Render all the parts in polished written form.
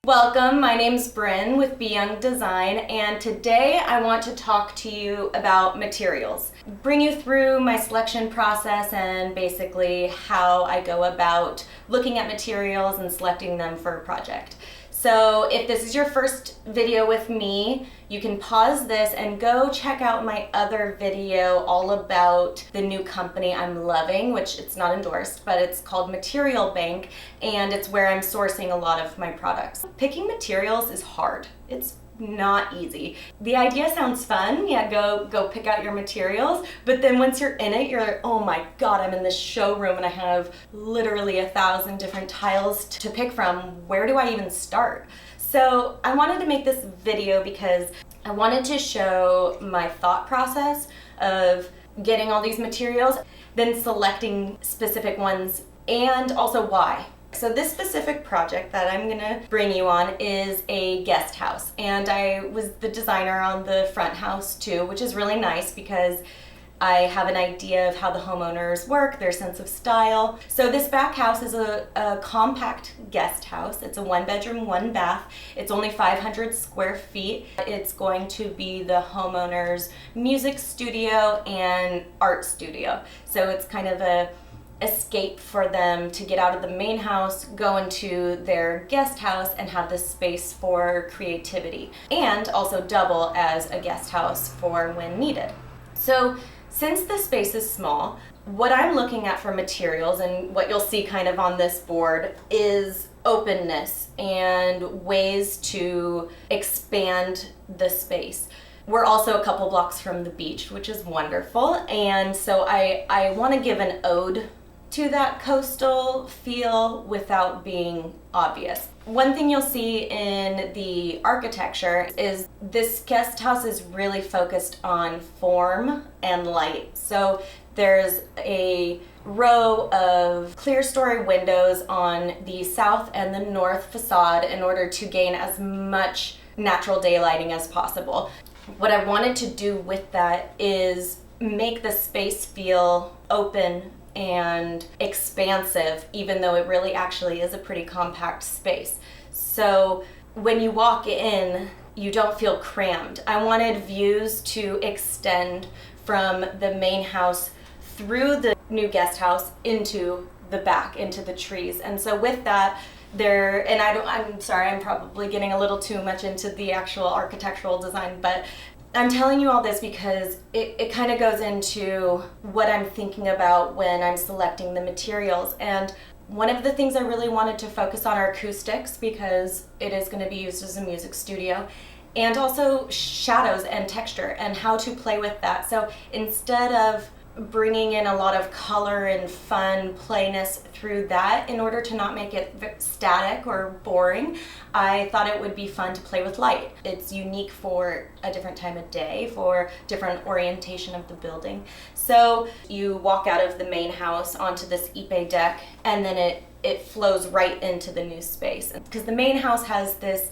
Welcome, my name's Bryn with Be Young Design, and today I want to talk to you about materials. Bring you through my selection process and basically how I go about looking at materials and selecting them for a project. So if this is your first video with me, you can pause this and go check out my other video all about the new company I'm loving, which it's not endorsed, but it's called Material Bank, and it's where I'm sourcing a lot of my products. Picking materials is hard. It's not easy. The idea sounds fun, yeah, go pick out your materials, but then once you're in it, you're like, oh my god, I'm in this showroom and I have literally 1,000 different tiles to pick from. Where do I even start? So I wanted to make this video because I wanted to show my thought process of getting all these materials, then selecting specific ones, and also why. So this specific project that I'm gonna bring you on is a guest house, and I was the designer on the front house too, which is really nice because I have an idea of how the homeowners work, their sense of style. So this back house is a compact guest house. It's a 1-bedroom, 1-bath. It's only 500 square feet. It's going to be the homeowner's music studio and art studio. So it's kind of a escape for them to get out of the main house, go into their guest house and have this space for creativity, and also double as a guest house for when needed. So since the space is small, what I'm looking at for materials and what you'll see kind of on this board is openness and ways to expand the space. We're also a couple blocks from the beach, which is wonderful, and so I want to give an ode to that coastal feel without being obvious. One thing you'll see in the architecture is this guest house is really focused on form and light. So there's a row of clear story windows on the south and the north facade in order to gain as much natural daylighting as possible. What I wanted to do with that is make the space feel open and expansive, even though it really actually is a pretty compact space. So when you walk in, you don't feel crammed. I wanted views to extend from the main house through the new guest house into the back, into the trees. And so with that, I'm sorry, I'm probably getting a little too much into the actual architectural design, but I'm telling you all this because it kind of goes into what I'm thinking about when I'm selecting the materials. And one of the things I really wanted to focus on are acoustics, because it is going to be used as a music studio, and also shadows and texture and how to play with that. So instead of bringing in a lot of color and fun playness through that, in order to not make it static or boring, I thought it would be fun to play with light. It's unique for a different time of day, for different orientation of the building. So you walk out of the main house onto this ipe deck, and then it flows right into the new space. Because the main house has this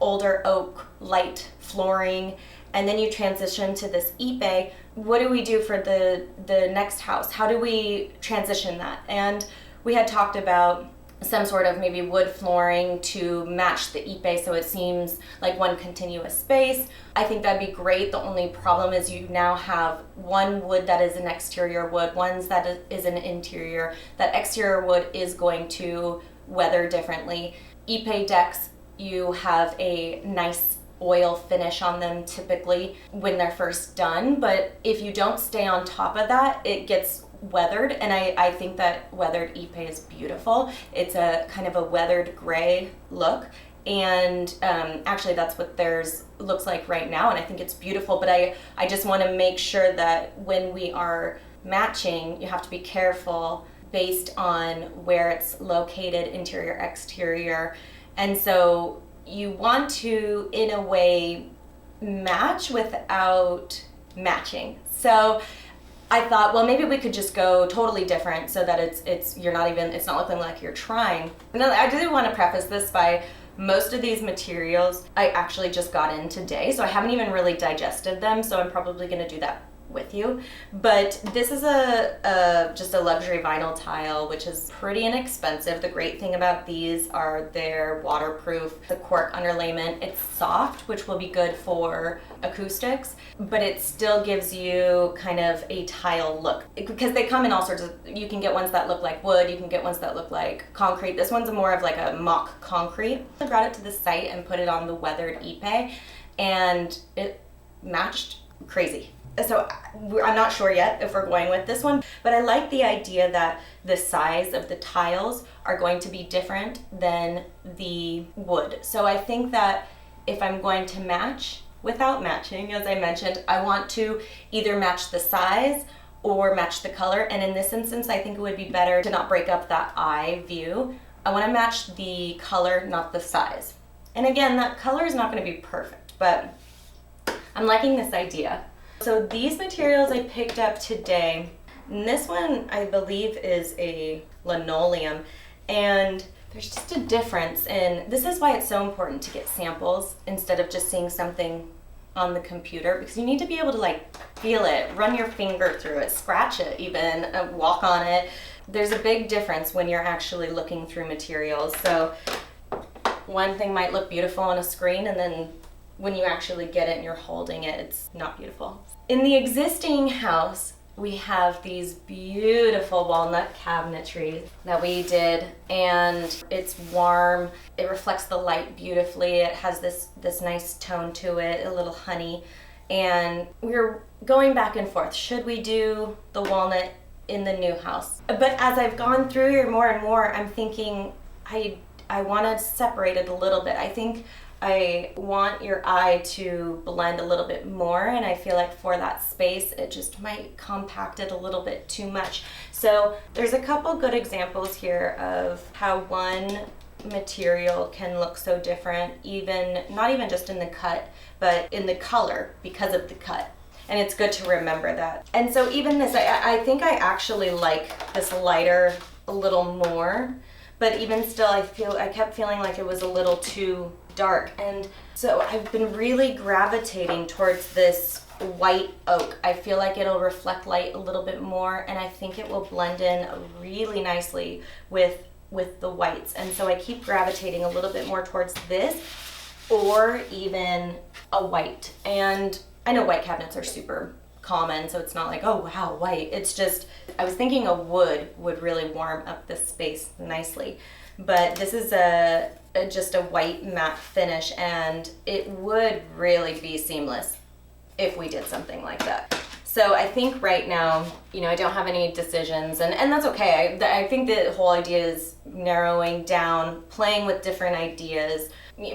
older oak light flooring, and then you transition to this ipe. What do we do for the next house? How do we transition that? And we had talked about some sort of maybe wood flooring to match the ipe so it seems like one continuous space. I think that'd be great. The only problem is you now have one wood that is an exterior wood, one that is an interior. That exterior wood is going to weather differently. Ipe decks, you have a nice oil finish on them typically when they're first done, but if you don't stay on top of that, it gets weathered, and I think that weathered ipe is beautiful. It's a kind of a weathered gray look, and actually that's what theirs looks like right now, and I think it's beautiful, but I just want to make sure that when we are matching, you have to be careful based on where it's located, interior, exterior, and so you want to, in a way, match without matching. So I thought, well, maybe we could just go totally different so that it's not looking like you're trying. And I do want to preface this by, most of these materials I actually just got in today, so I haven't even really digested them, so I'm probably going to do that with you. But this is just a luxury vinyl tile, which is pretty inexpensive. The great thing about these are they're waterproof. The cork underlayment, it's soft, which will be good for acoustics, but it still gives you kind of a tile look, because they come in all sorts of, you can get ones that look like wood, you can get ones that look like concrete. This one's more of like a mock concrete. I brought it to the site and put it on the weathered Ipe, and it matched crazy. So I'm not sure yet if we're going with this one, but I like the idea that the size of the tiles are going to be different than the wood. So I think that if I'm going to match without matching, as I mentioned, I want to either match the size or match the color. And in this instance, I think it would be better to not break up that eye view. I want to match the color, not the size. And again, that color is not going to be perfect, but I'm liking this idea. So these materials I picked up today, and this one I believe is a linoleum, and there's just a difference, and this is why it's so important to get samples instead of just seeing something on the computer, because you need to be able to like feel it, run your finger through it, scratch it even, walk on it. There's a big difference when you're actually looking through materials. So one thing might look beautiful on a screen, and then when you actually get it and you're holding it, it's not beautiful. In the existing house, we have these beautiful walnut cabinetry that we did, and it's warm. It reflects the light beautifully. It has this nice tone to it, a little honey. And we were going back and forth. Should we do the walnut in the new house? But as I've gone through here more and more, I'm thinking I want to separate it a little bit. I think I want your eye to blend a little bit more, and I feel like for that space it just might compact it a little bit too much. So there's a couple good examples here of how one material can look so different, even not even just in the cut, but in the color because of the cut. And it's good to remember that. And so even this, I think I actually like this lighter a little more, but even still I kept feeling like it was a little too dark. And so I've been really gravitating towards this white oak. I feel like it'll reflect light a little bit more, and I think it will blend in really nicely with the whites. And so I keep gravitating a little bit more towards this, or even a white. And I know white cabinets are super common, so it's not like, oh wow, white. It's just, I was thinking a wood would really warm up the space nicely. But this is just a white matte finish, and it would really be seamless if we did something like that. So I think right now, I don't have any decisions, and that's okay. I think the whole idea is narrowing down, playing with different ideas,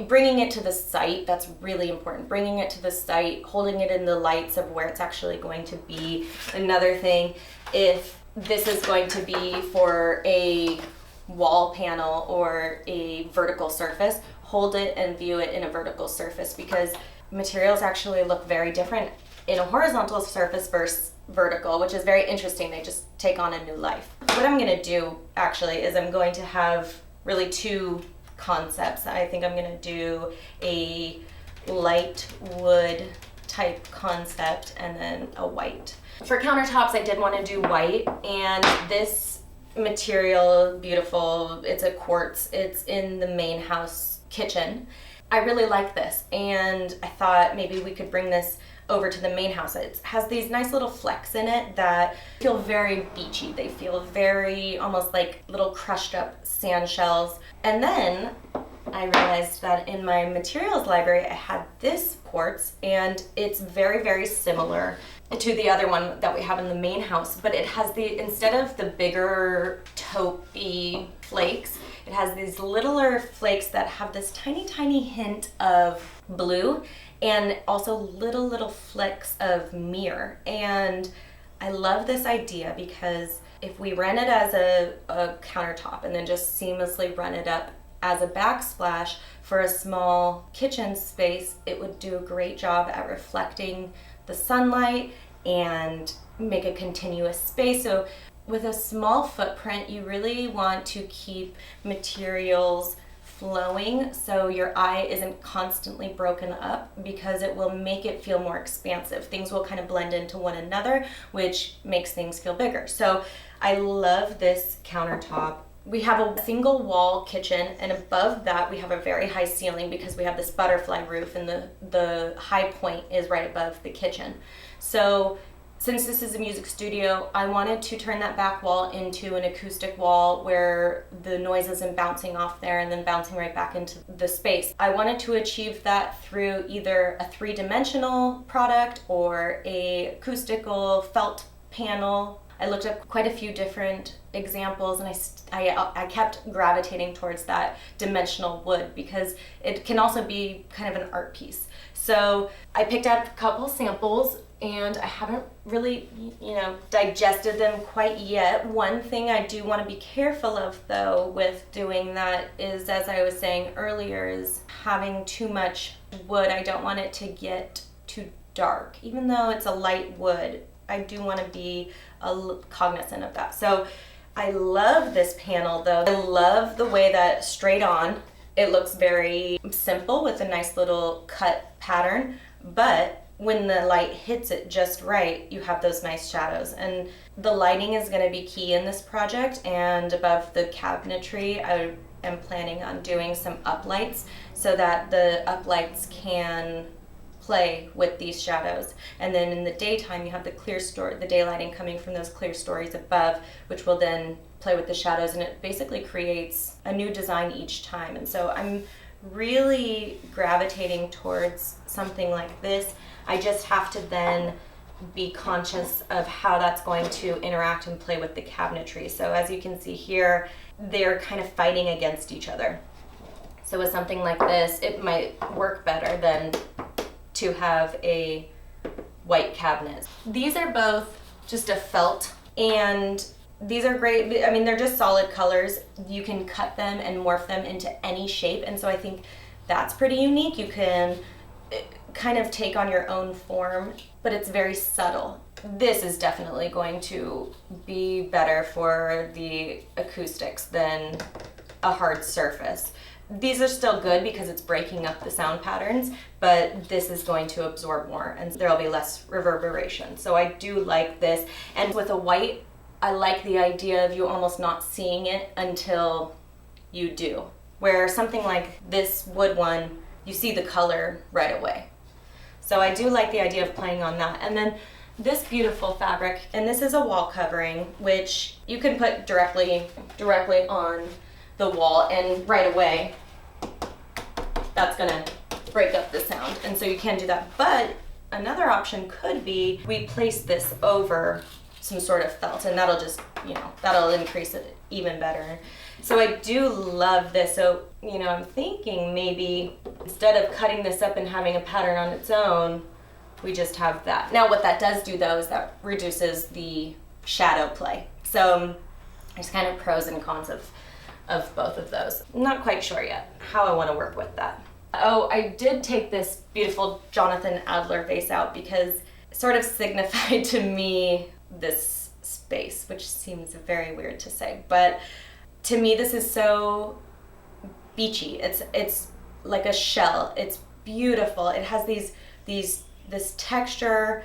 bringing it to the site. That's really important. Bringing it to the site, holding it in the lights of where it's actually going to be. Another thing, if this is going to be for a wall panel or a vertical surface, hold it and view it in a vertical surface, because materials actually look very different in a horizontal surface versus vertical, which is very interesting. They just take on a new life. What I'm going to do actually is I'm going to have really two concepts. I think I'm going to do a light wood type concept and then a white. For countertops, I did want to do white, and this material, beautiful, it's a quartz, it's in the main house kitchen. I really like this, and I thought maybe we could bring this over to the main house. It has these nice little flecks in it that feel very beachy. They feel very almost like little crushed up sand shells. And then I realized that in my materials library I had this quartz, and it's very, very similar to the other one that we have in the main house, but it has instead of the bigger taupey flakes, it has these littler flakes that have this tiny, tiny hint of blue, and also little flecks of mirror. And I love this idea, because if we run it as a countertop and then just seamlessly run it up as a backsplash for a small kitchen space, it would do a great job at reflecting the sunlight and make a continuous space. So with a small footprint, you really want to keep materials flowing so your eye isn't constantly broken up, because it will make it feel more expansive. Things will kind of blend into one another, which makes things feel bigger. So I love this countertop. We have a single wall kitchen, and above that we have a very high ceiling because we have this butterfly roof, and the high point is right above the kitchen. So since this is a music studio, I wanted to turn that back wall into an acoustic wall where the noise isn't bouncing off there and then bouncing right back into the space. I wanted to achieve that through either a 3-dimensional product or a acoustical felt panel. I looked up quite a few different examples, and I kept gravitating towards that dimensional wood because it can also be kind of an art piece. So I picked out a couple samples, and I haven't really, digested them quite yet. One thing I do want to be careful of, though, with doing that is, as I was saying earlier, is having too much wood. I don't want it to get too dark. Even though it's a light wood, I do want to be cognizant of that. So I love this panel, though. I love the way that straight on, it looks very simple with a nice little cut pattern, but when the light hits it just right, you have those nice shadows. And the lighting is going to be key in this project, and above the cabinetry, I am planning on doing some uplights so that the uplights can play with these shadows. And then in the daytime, you have the the daylighting coming from those clear stories above, which will then play with the shadows, and it basically creates a new design each time. And so I'm really gravitating towards something like this. I just have to then be conscious of how that's going to interact and play with the cabinetry. So as you can see here, they're kind of fighting against each other. So with something like this, it might work better than to have a white cabinet. These are both just a felt, and these are great. I mean, they're just solid colors. You can cut them and morph them into any shape, and so I think that's pretty unique. You can kind of take on your own form, but it's very subtle. This is definitely going to be better for the acoustics than a hard surface. These are still good because it's breaking up the sound patterns, but this is going to absorb more and there'll be less reverberation. So I do like this. And with a white, I like the idea of you almost not seeing it until you do. Where something like this wood one, you see the color right away. So I do like the idea of playing on that. And then this beautiful fabric, and this is a wall covering, which you can put directly on the wall, and right away, that's gonna break up the sound. And so you can do that. But another option could be we place this over some sort of felt, and that'll just, that'll increase it even better. So I do love this. So, I'm thinking maybe instead of cutting this up and having a pattern on its own, we just have that. Now what that does do, though, is that reduces the shadow play. So there's kind of pros and cons of both of those. I'm not quite sure yet how I want to work with that. Oh, I did take this beautiful Jonathan Adler vase out because it sort of signified to me this space, which seems very weird to say, but to me this is so beachy. It's like a shell. It's beautiful. It has this texture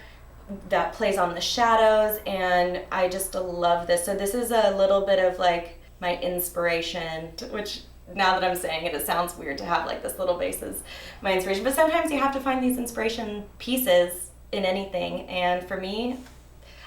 that plays on the shadows, and I just love this. So this is a little bit of like my inspiration, which now that I'm saying it, it sounds weird to have like this little vase as my inspiration, but sometimes you have to find these inspiration pieces in anything, and for me,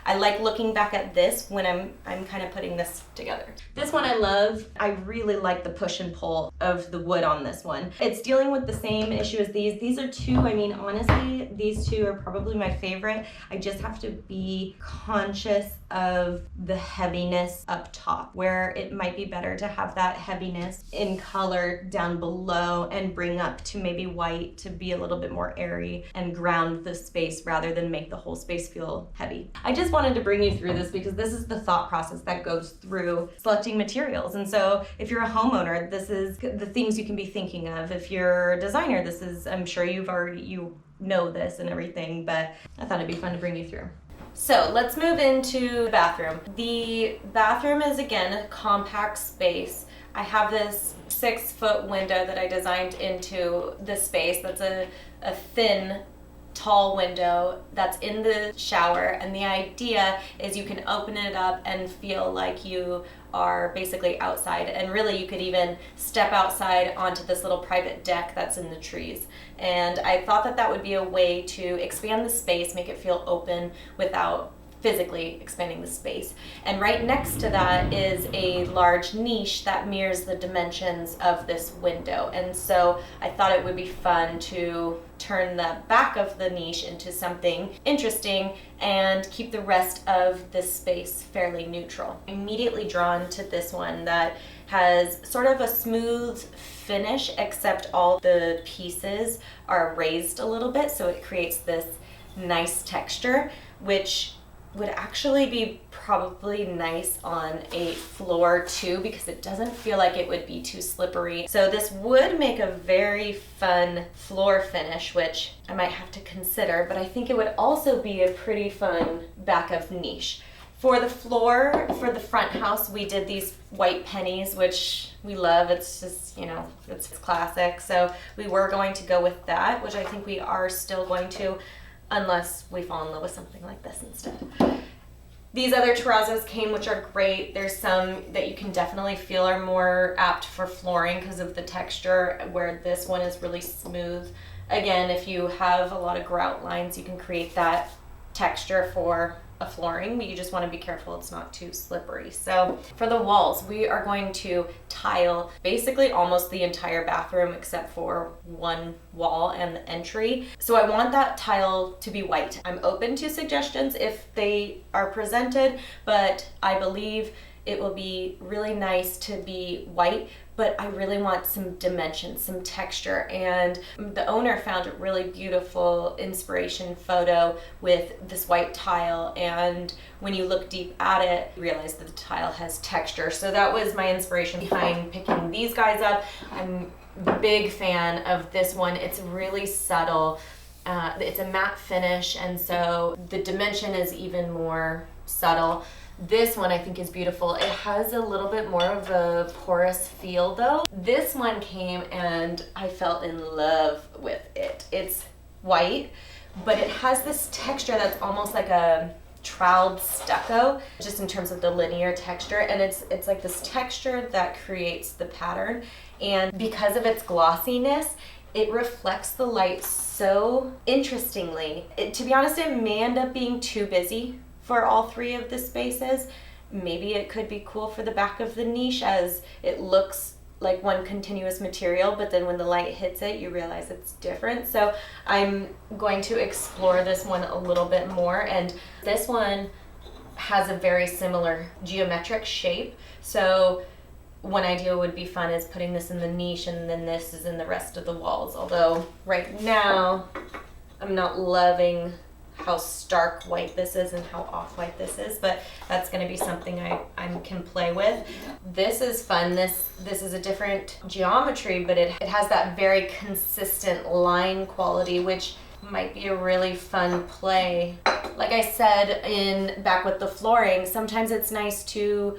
I like looking back at this when I'm kind of putting this together. This one I love. I really like the push and pull of the wood on this one. It's dealing with the same issue as these. These are two, honestly, these two are probably my favorite. I just have to be conscious of the heaviness up top, where it might be better to have that heaviness in color down below and bring up to maybe white to be a little bit more airy and ground the space rather than make the whole space feel heavy. I just wanted to bring you through this because this is the thought process that goes through selecting materials. And so if you're a homeowner, this is the things you can be thinking of. If you're a designer, this is, I'm sure you know this and everything, but I thought it'd be fun to bring you through. So let's move into the bathroom. The bathroom is, again, a compact space. I have this 6-foot window that I designed into the space. That's a thin, tall window that's in the shower, and the idea is you can open it up and feel like you are basically outside, and really you could even step outside onto this little private deck that's in the trees. And I thought that that would be a way to expand the space, make it feel open without physically expanding the space. And right next to that is a large niche that mirrors the dimensions of this window. And so I thought it would be fun to turn the back of the niche into something interesting and keep the rest of this space fairly neutral. Immediately drawn to this one that has sort of a smooth finish, except all the pieces are raised a little bit, so it creates this nice texture, which would actually be probably nice on a floor too, because it doesn't feel like it would be too slippery. So this would make a very fun floor finish, which I might have to consider, but I think it would also be a pretty fun back of niche. For the floor, for the front house, we did these white pennies, which we love. It's just, it's classic. So we were going to go with that, which I think we are still going to, unless we fall in love with something like this instead. These other terrazzos came, which are great. There's some that you can definitely feel are more apt for flooring because of the texture, where this one is really smooth. Again, if you have a lot of grout lines, you can create that texture for a flooring, but you just want to be careful it's not too slippery. So for the walls, we are going to tile basically almost the entire bathroom except for one wall and the entry. So I want that tile to be white. I'm open to suggestions if they are presented, but I believe it will be really nice to be white, but I really want some dimension, some texture. And the owner found a really beautiful inspiration photo with this white tile, and when you look deep at it, you realize that the tile has texture. So that was my inspiration behind picking these guys up. I'm a big fan of this one. It's really subtle. It's a matte finish, and so the dimension is even more subtle. This one I think is beautiful. It has a little bit more of a porous feel though. This one came and I fell in love with it. It's white, but it has this texture that's almost like a troweled stucco, just in terms of the linear texture, and it's like this texture that creates the pattern, and because of its glossiness, it reflects the light so interestingly. To be honest, it may end up being too busy for all three of the spaces. Maybe it could be cool for the back of the niche, as it looks like one continuous material, but then when the light hits it, you realize it's different. So I'm going to explore this one a little bit more, and this one has a very similar geometric shape. So one idea would be fun is putting this in the niche, and then this is in the rest of the walls. Although right now, I'm not loving how stark white this is and how off-white this is, but that's going to be something I can play with. This is fun. This is a different geometry, but it has that very consistent line quality, which might be a really fun play. Like I said back with the flooring, sometimes it's nice to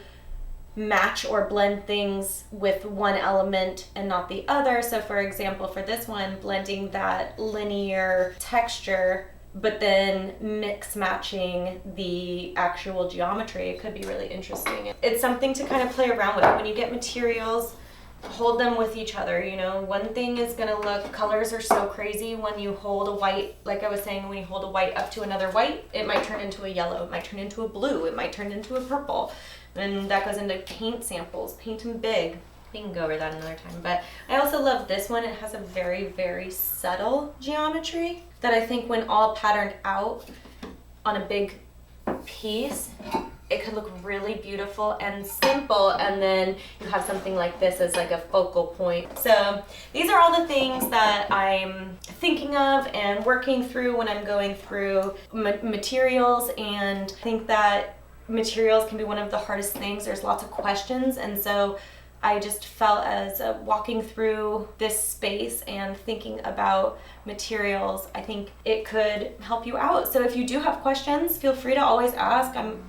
match or blend things with one element and not the other. So for example, for this one, blending that linear texture but then mix matching the actual geometry, it could be really interesting. It's something to kind of play around with. When you get materials, hold them with each other. One thing is going to look, colors are so crazy when you hold a white, like I was saying, when you hold a white up to another white, it might turn into a yellow, it might turn into a blue, it might turn into a purple. And that goes into paint samples, paint them big. We can go over that another time. But I also love this one. It has a very, very subtle geometry that I think when all patterned out on a big piece, it could look really beautiful and simple, and then you have something like this as like a focal point. So these are all the things that I'm thinking of and working through when I'm going through materials, and I think that materials can be one of the hardest things. There's lots of questions, and so I just felt as walking through this space and thinking about materials, I think it could help you out. So if you do have questions, feel free to always ask. I'm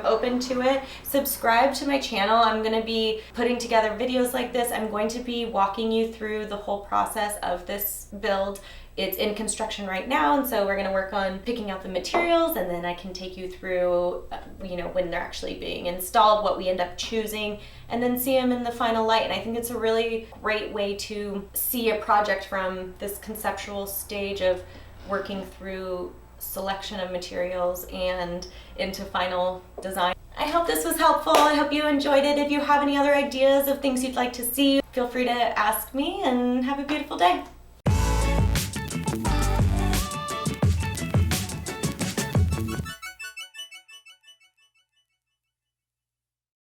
open to it. Subscribe to my channel. I'm going to be putting together videos like this. I'm going to be walking you through the whole process of this build. It's in construction right now, and so we're going to work on picking out the materials, and then I can take you through, when they're actually being installed, what we end up choosing, and then see them in the final light. And I think it's a really great way to see a project from this conceptual stage of working through selection of materials and into final design. I hope this was helpful. I hope you enjoyed it. If you have any other ideas of things you'd like to see, feel free to ask me, and have a beautiful day.